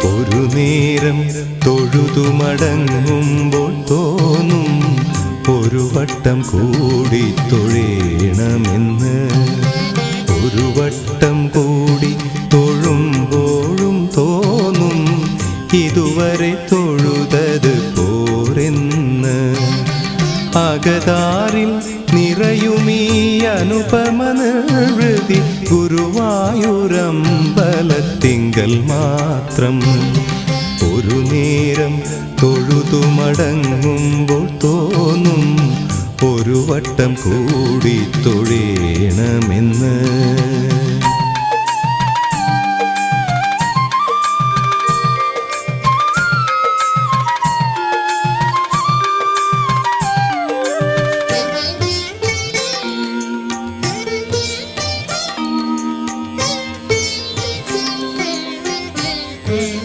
ഒരു നേരം തൊഴുതു മടങ്ങുമ്പോൾ തോന്നും ഒരു വട്ടം കൂടി തൊഴേണമെന്ന്. ഒരു വട്ടം കൂടി തൊഴുമ്പോഴും തോന്നും ഇതുവരെ തൊഴുതത് പോരെന്ന്. അകതാരിൽ നിറയുമീ അനുപമ നിർവൃതി ഗുരുവായൂരമ്പലത്തിങ്കൽ മാത്രം. ഒരു നേരം തൊഴുതു മടങ്ങുമ്പോൾ തോന്നും ഒരു വട്ടം കൂടി തൊഴേണമെന്ന്.